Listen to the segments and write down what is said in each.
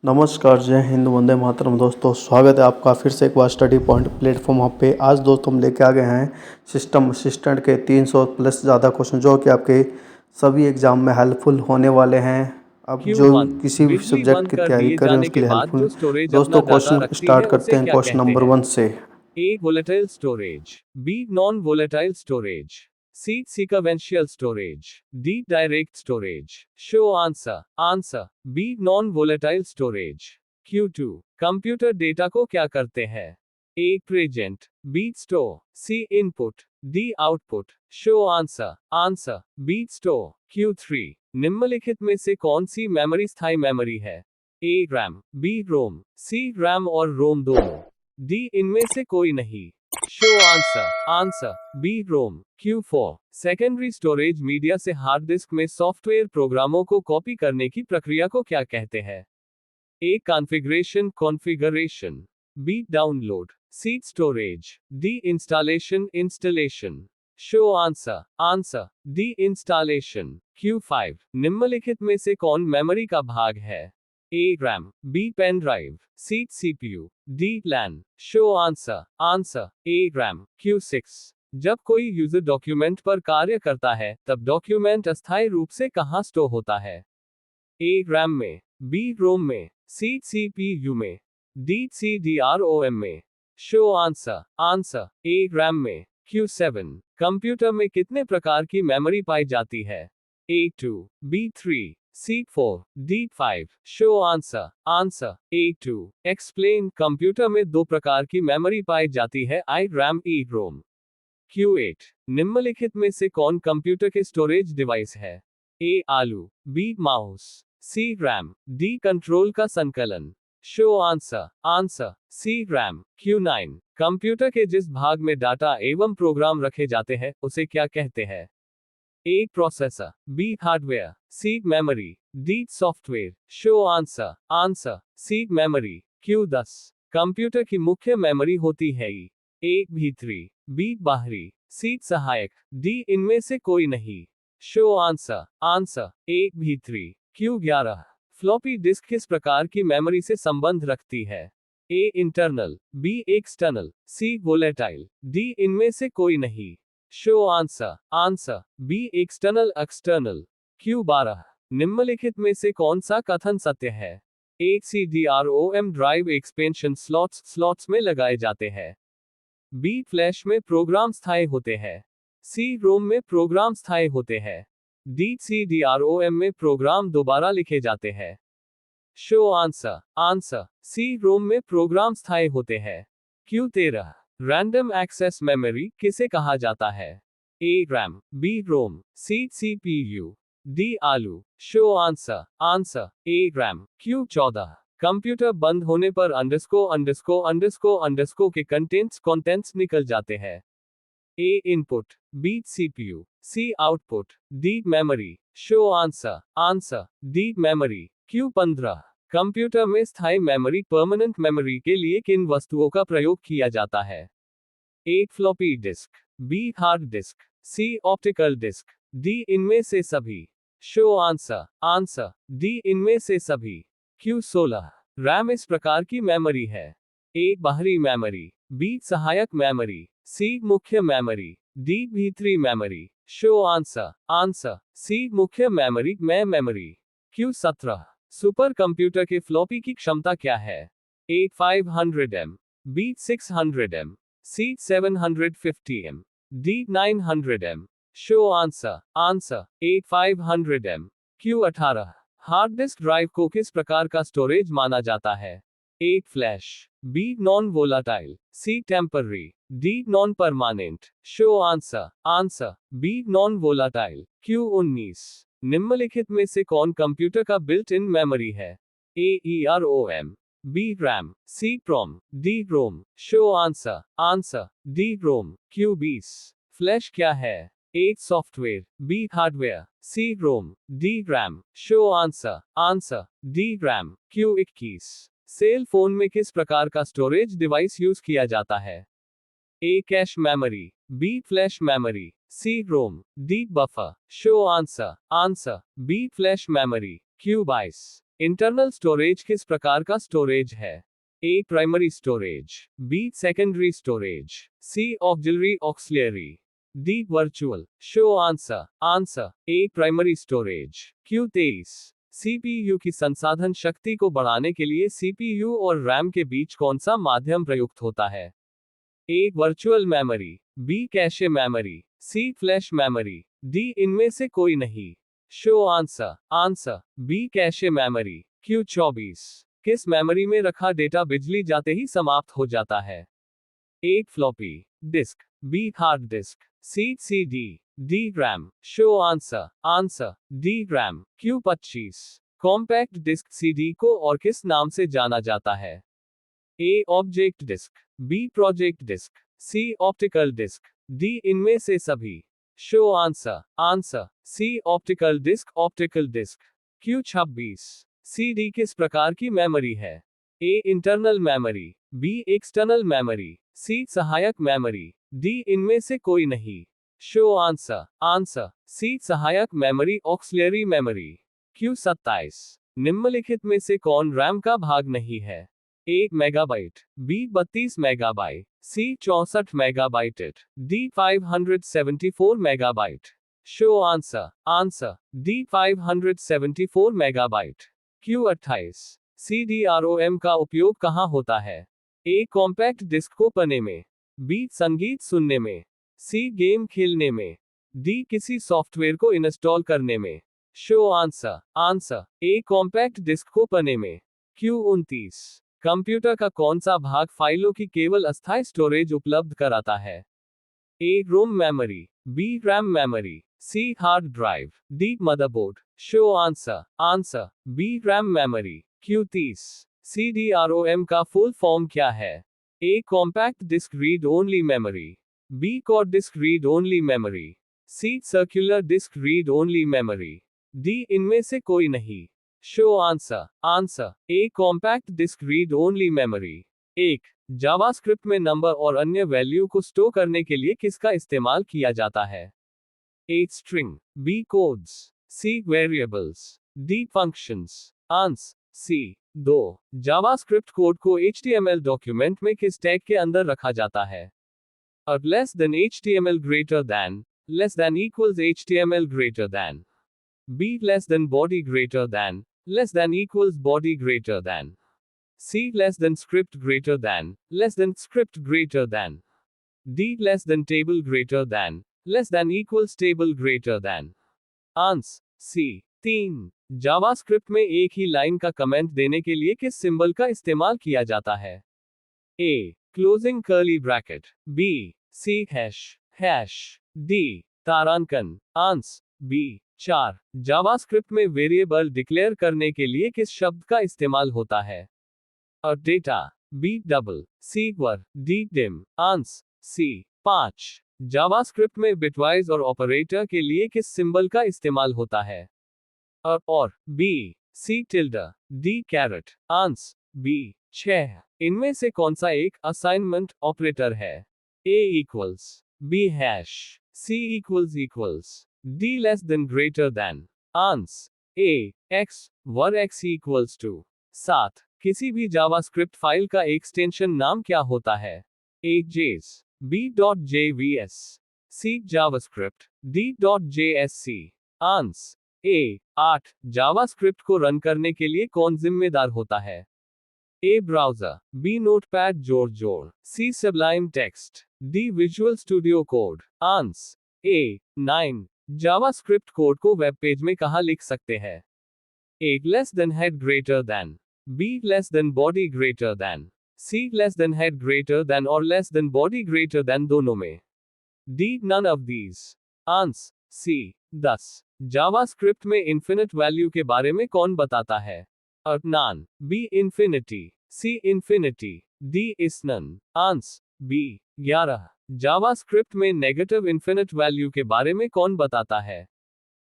नमस्कार, जय हिंद, वंदे मातरम। दोस्तों, स्वागत है आपका फिर से एक बार स्टडी पॉइंट प्लेटफॉर्म पे। आज दोस्तों हम लेके आ गए हैं सिस्टम असिस्टेंट के 300 प्लस ज़्यादा क्वेश्चन जो कि आपके सभी एग्जाम में हेल्पफुल होने वाले हैं। अब जो Q1 किसी भी बिजली सब्जेक्ट बंद की कर तैयारी दिए कर रहे हैं जाने उसके के लिए बाद हेल्पफुल। जो स्टोरेज अपना दोस्तों, डाटा क्वेश्चन रखती है स्टार्ट उसे करते हैं क्या क्वेश्चन कहते नंबर हैं? 1 से। A. Volatile storage. B. Non-volatile storage. C. Sequential storage. D. Direct storage. Show answer. Answer. B. Non-volatile storage. Q2 computer data को क्या करते हैं? A. Present. B. Store. C. Input. D. Output. Show answer. Answer. B. Store. Q3 निम्नलिखित में से कौन सी memory स्थायी memory है? A. RAM. B. ROM. C. RAM और ROM दोनों. D. इनमें से कोई नहीं. Show answer. Answer B ROM. Q4 secondary storage media से हार्ड डिस्क में सॉफ्टवेयर प्रोग्रामों को कॉपी करने की प्रक्रिया को क्या कहते हैं? A. Configuration. B. Download. C. Storage. D. Installation. Show answer. Answer D. Installation. Q5 निम्नलिखित में से कौन मेमोरी का भाग है? A. RAM. B. Pen drive. C. CPU. D. LAN. Show answer. Answer A. RAM. Q6 जब कोई यूजर डॉक्यूमेंट पर कार्य करता है तब डॉक्यूमेंट अस्थायी रूप से कहाँ स्टोर होता है? ए. रैम में. बी. रोम में. सी. सीपीयू में. डी. CDROM में. Show answer. Answer A. RAM में. Q7 कंप्यूटर में कितने प्रकार की मेमोरी पाई जाती है? A2, B3, C4, D5. Show answer. Answer A2. Explain computer में दो प्रकार की मेमोरी पाई जाती है, आई रैम, ई रोम. Q8 निम्नलिखित में से कौन कंप्यूटर के स्टोरेज डिवाइस है? A. ALU. B. Mouse. C. RAM. D. Control का संकलन. Show answer. Answer C. RAM. Q9 computer के जिस भाग में डाटा एवं प्रोग्राम रखे जाते हैं उसे क्या कहते हैं? A. Processor. B. Hardware. C. Memory. D. Software. Show answer. Answer C. Memory. Q10 computer की मुख्य मेमोरी होती है ई. ए. भीतरी. बी. बाहरी. सी. सहायक. डी. इनमें से कोई नहीं. Show answer. आंसर ए. भीतरी. Q11 फ्लॉपी डिस्क किस प्रकार की मेमोरी से संबंध रखती है? A. Internal. B. External. C. Volatile. D. इनमें से कोई नहीं. Show answer. Answer B. External. Q12 निम्नलिखित में से कौन सा कथन सत्य है? ए. CDROM ड्राइव एक्सपेंशन स्लॉट्स में लगाए जाते हैं. बी. फ्लैश में प्रोग्राम स्थायी होते हैं. सी. रोम में प्रोग्राम स्थायी होते हैं. डी. CDROM में प्रोग्राम दोबारा लिखे जाते हैं. Show answer. Answer C. ROM में प्रोग्राम स्थायी होते हैं. Q13 रैंडम एक्सेस मेमोरी किसे कहा जाता है? A. RAM. B. ROM. C. CPU. D. आलू. Show answer. Answer A. RAM. Q14 computer बंद होने पर अंडरस्को के कंटेंट्स निकल जाते हैं. A. Input. B. CPU. C. Output. D. Memory. Show answer. Answer D. Memory. Q15 computer में स्थायी मेमोरी परमानेंट मेमोरी के लिए किन वस्तुओं का प्रयोग किया जाता है? A. Floppy disk. B. Hard disk. C. Optical disk. D. इनमें से सभी. Show answer. Answer D. इनमें से सभी. Q16 रैम इस प्रकार की मेमोरी है. ए. बाहरी मेमोरी. बी. सहायक मेमोरी. सी. मुख्य मेमोरी. डी. भीतरी memory. Show answer. Answer C. मुख्य memory memory. Q17 super computer के फ्लॉपी की क्षमता क्या है? A. 500M. B. 600M. C. 750M. D. 900M. Show answer. Answer A. 500M. Q18 hard disk drive को किस प्रकार का स्टोरेज माना जाता है? A. Flash. B. Non volatile. C. Temporary. D. Non permanent. Show answer. Answer B. Non volatile. Q19 निम्नलिखित में से कौन कंप्यूटर का बिल्ट इन मेमोरी है? A. EROM. B. RAM. C. PROM. D. ROM. Show answer. Answer D. ROM. Q20 flash क्या है? A. Software. B. Hardware. C. ROM. D. RAM. Show answer. Answer D. RAM. Q21 cell phone में किस प्रकार का storage device use किया जाता है? A. Cache memory. B. Flash memory. C. ROM. D. Buffer. Show answer. Answer B. Flash memory. Q22 internal storage किस प्रकार का स्टोरेज है? A primary storage, B secondary storage, C auxiliary auxiliary, D virtual. Show answer. Answer A primary storage. Q23 CPU की संसाधन शक्ति को बढ़ाने के लिए सीपीयू और रैम के बीच कौन सा माध्यम प्रयुक्त होता है? A virtual memory, B cache memory, C flash memory, D इनमें से कोई नहीं। Show answer. Answer B cache memory. Q24 किस मेमोरी में रखा डेटा बिजली जाते ही समाप्त हो जाता है? A floppy disk, B hard disk, C CD, D RAM. Show answer. Answer D RAM. Q25 compact disk CD को और किस नाम से जाना जाता है? A object disk, B project disk, C optical disk, D इनमें से सभी। Show answer. Answer C optical disk. Optical disk. Q26 CD किस प्रकार की मेमोरी है? A internal memory, B external memory, C सहायक मेमोरी, डी इनमें से कोई नहीं। Show answer. आंसर सी सहायक मेमोरी ऑक्सिलरी मेमोरी। Q27 निम्नलिखित में से कौन रैम का भाग नहीं है? ए मेगाबाइट, बी 32 मेगाबाइट, सी 64 megabyte, D 574 megabyte. Show answer. Answer D 574 megabyte. Q28 CDROM का उपयोग कहाँ होता है? ए कॉम्पैक्ट डिस्क को पढ़ने में, बी संगीत सुनने में, सी गेम खेलने में, डी किसी सॉफ्टवेयर को इंस्टॉल करने में। Show answer. Answer A compact disc को पढ़ने में। Q29 कंप्यूटर का कौन सा भाग फाइलों की केवल अस्थायी स्टोरेज उपलब्ध कराता है? A ROM memory, B RAM memory, C hard drive, D motherboard. Show answer. Answer B RAM memory. Q30 CDROM का फुल फॉर्म क्या है? A compact disk read only memory, B core disk read only memory, C circular disk read only memory, D इनमें से कोई नहीं। Show answer. Answer A compact disk read only memory. एक JavaScript में number और अन्य वैल्यू को store करने के लिए किसका इस्तेमाल किया जाता है? A string, B codes, C variables, D functions. Answer C. 2 JavaScript code को HTML डॉक्यूमेंट में किस टैग के अंदर रखा जाता है? A less than HTML greater than, less than equals HTML greater than, B less than body greater than, less than equals body greater than, C less than script greater than, less than script greater than, D less than table greater than, less than equals table greater than. Answer C. 3 JavaScript में एक ही line का comment देने के लिए किस symbol का इस्तेमाल किया जाता है? A closing curly bracket, B C hash, D तारांकन। Answer B. 4 जावास्क्रिप्ट में वेरिएबल डिक्लेयर करने के लिए किस शब्द का इस्तेमाल होता है? A data, B double, C var, D dim. Answer C. 5 JavaScript में बिटवाइज और ऑपरेटर के लिए किस सिंबल का इस्तेमाल होता है? अ और, B C tilde, D caret. Answer B. 6 इनमें से कौन सा एक असाइनमेंट ऑपरेटर है? A equals, B hash, C equals, D less than greater than. Answer A X var X equals two. 7 किसी भी जावास्क्रिप्ट फाइल का एक्सटेंशन नाम क्या होता है? A JS, B dot JVS, C JavaScript, D dot JSC. Answer A 8 JavaScript को run करने के लिए कौन जिम्मेदार होता है? ए ब्राउज़र, बी नोटपैड जोड़, C Sublime Text, D Visual Studio Code. Answer A 9 JavaScript code को वेब पेज में कहाँ लिख सकते हैं? A less than head greater than, B less than body greater than, C less than head greater than और less than body greater than दोनों में, D none of these. Answer C. 10 JavaScript में infinite value के बारे में कौन बताता है? A NaN, B infinity, C infinity, D is NaN. Answer B. 11 JavaScript में नेगेटिव इन्फिनिट वैल्यू के बारे में कौन बताता है?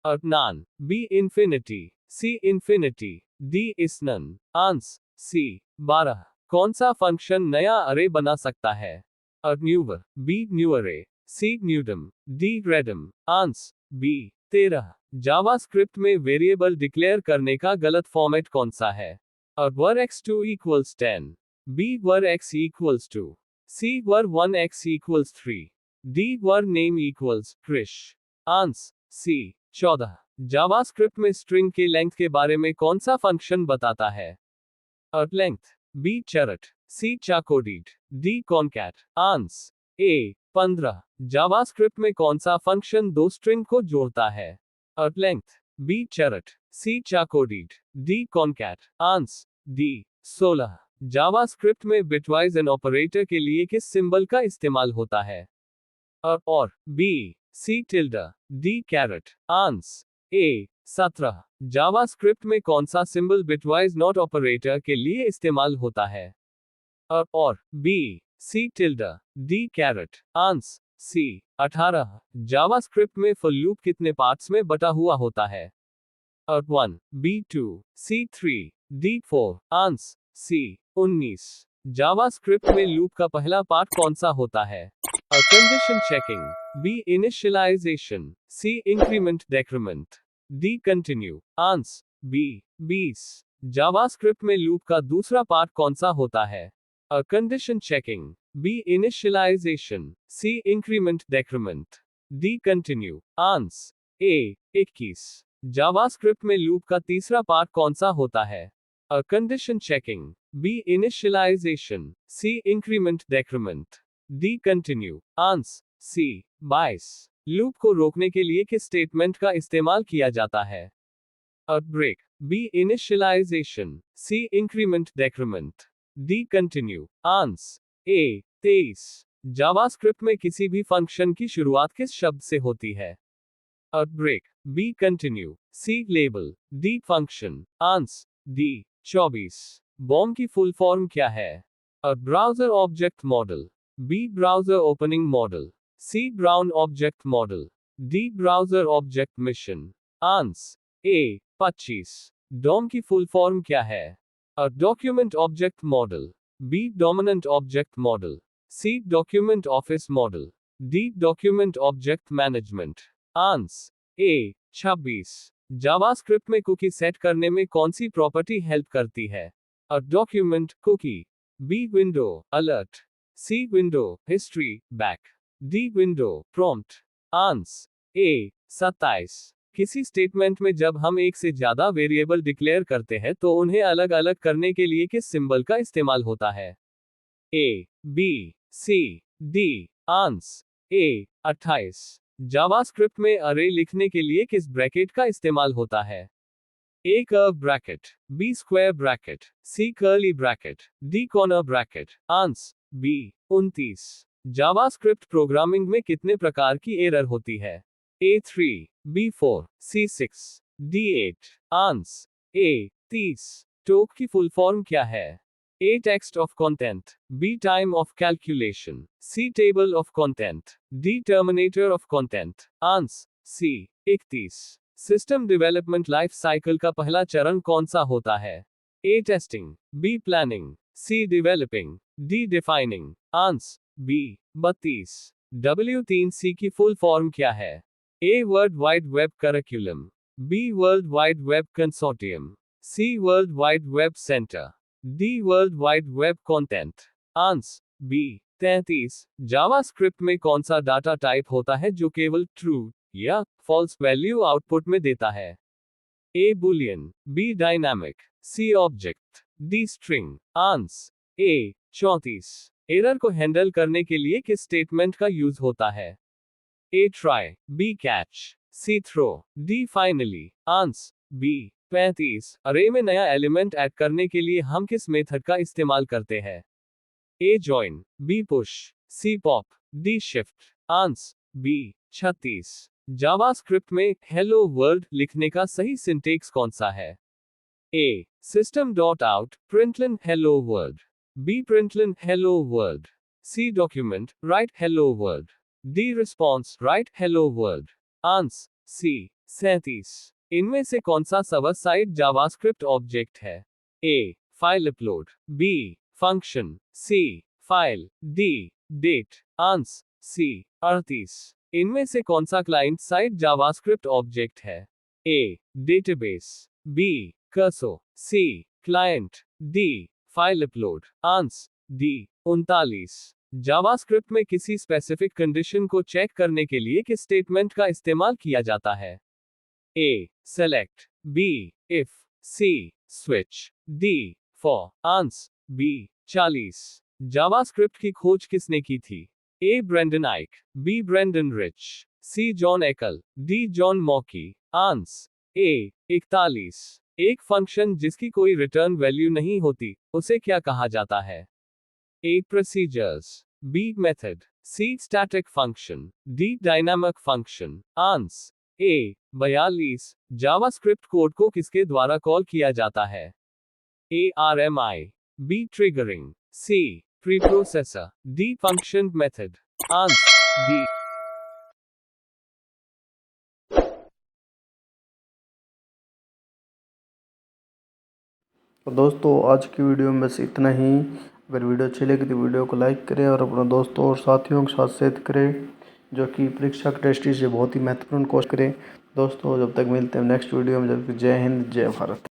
A NaN, B infinity, C infinity, D is NaN. Answer C. 12 कौन सा फंक्शन नया अरे बना सकता है? अ न्यूवर, B new array, C new dom, D रेडम। Answer B. 13 जावास्क्रिप्ट में वेरिएबल डिक्लेयर करने का गलत फॉर्मेट कौन सा है? A var x2 equals 10, b var x equals 2, c var 1x equals 3, d var name equals Krish. Answer C 14 JavaScript में string के लेंथ के बारे में कौन सा फंक्शन बताता है? A length, b chart, c chakodit, d concat. Answer A 15 JavaScript में कौन सा फंक्शन दो स्ट्रिंग को जोड़ता है? A length, b chart, c chakodit, d concat. Answer D 16 JavaScript में बिटवाइज एन ऑपरेटर के लिए किस सिंबल का इस्तेमाल होता है? A और B C tilde D caret. Answer A 17 JavaScript में कौन सा सिंबल बिटवाइज नॉट ऑपरेटर के लिए इस्तेमाल होता है? A और B C tilde D caret. Answer C 18 JavaScript में फॉर लूप कितने पार्ट्स में बटा हुआ होता है? A 1 B 2 C 3 D 4. Answer C 19 JavaScript में लूप का पहला पार्ट कौन सा होता है? A condition checking, B initialization, C increment decrement, D continue. Answer B 20 JavaScript में लूप का दूसरा पार्ट कौन सा होता है? A condition checking, B initialization, C increment decrement, D continue. Answer A 21 JavaScript में लूप का तीसरा पार्ट कौन सा होता है? A condition checking, B initialization, C increment decrement, D continue. Answer C 22 loop को रोकने के लिए किस स्टेटमेंट का इस्तेमाल किया जाता है? A break, B initialization, C increment decrement, D continue. Answer A 23 JavaScript में किसी भी फंक्शन की शुरुआत किस शब्द से होती है? A break, B continue, C label, D function. Answer D 24 BOM की फुल फॉर्म क्या है? A browser object model, B browser opening model, C brown object model, D browser object mission. Answer A 25 DOM की full form क्या है? A document object model, B dominant object model, C document office model, D document object management. Answer A 26 JavaScript में cookie set करने में कौन सी property help करती है? A document cookie, B window alert, C window history back, D window prompt. Answer A 27 किसी statement में जब हम एक से ज्यादा वेरिएबल डिक्लेयर करते हैं तो उन्हें अलग अलग करने के लिए किस सिंबल का इस्तेमाल होता है? A B C D. Answer A 28 JavaScript में अरे लिखने के लिए किस ब्रैकेट का इस्तेमाल होता है? A curve bracket, B square bracket, C curly bracket, D corner bracket. Answer B 29 JavaScript programming में कितने प्रकार की एरर होती है? A3, B4, C6, D8. Answer A 30 टोक की फुल फॉर्म क्या है? A text of content, B time of calculation, C table of content, D terminator of content. Answer C 31 system development life cycle का पहला चरण कौन सा होता है? A testing, B planning, C developing, D defining. Answer B 32 W3C की full form क्या है? A world wide web curriculum, B world wide web consortium, C world wide web centre, D world wide web content. Answer B 33 JavaScript में कौन सा data type होता है जो केवल ट्रू या फॉल्स वैल्यू आउटपुट में देता है? A boolean, B dynamic, C object, D string. Answer A 34 error को हैंडल करने के लिए किस स्टेटमेंट का यूज होता है? A try, B catch, C throw, D finally. Answer B 35 अरे में नया एलिमेंट ऐड करने के लिए हम किस मेथड का इस्तेमाल करते हैं? A join, B push, C pop, D shift. Answer B 36 JavaScript में हेलो वर्ल्ड लिखने का सही सिंटेक्स कौन सा है? A system dot out println hello world, B println hello world, C document write hello world, D response write hello world. Answer C 37 इनमें से कौन सा सर्वर साइड जावास्क्रिप्ट ऑब्जेक्ट है? A file upload, B function, C file, D date. Answer C 38 इनमें से कौन सा client side JavaScript object है? A. Database, B. Cursor, C. Client, D. File upload. Answer D. 39। JavaScript में किसी specific condition को check करने के लिए किस स्टेटमेंट का इस्तेमाल किया जाता है? A. Select, B. If, C. Switch, D. For. Answer B. 40। JavaScript की खोज किसने की थी? A. Brendan Eich, B. Brendan Rich, C. John Eckel, D. John मॉकी। Answer A. 41। एक फंक्शन जिसकी कोई रिटर्न वैल्यू नहीं होती, उसे क्या कहा जाता है? A. Procedures, B. Method, C. Static function, D. Dynamic function. Answer A. 42। JavaScript code को किसके द्वारा कॉल किया जाता है? A. RMI, B. Triggering, C. Preprocessor, D. Function method. Answer D. तो दोस्तों आज की वीडियो में बस इतना ही। अगर वीडियो अच्छी लगी तो वीडियो को लाइक करें और अपने दोस्तों और साथियों के साथ शेयर करें, जो कि परीक्षा के टेस्ट से बहुत ही महत्वपूर्ण क्वेश्चन करें। दोस्तों जब तक मिलते हैं नेक्स्ट वीडियो में, जब तक जय हिंद जय भारत।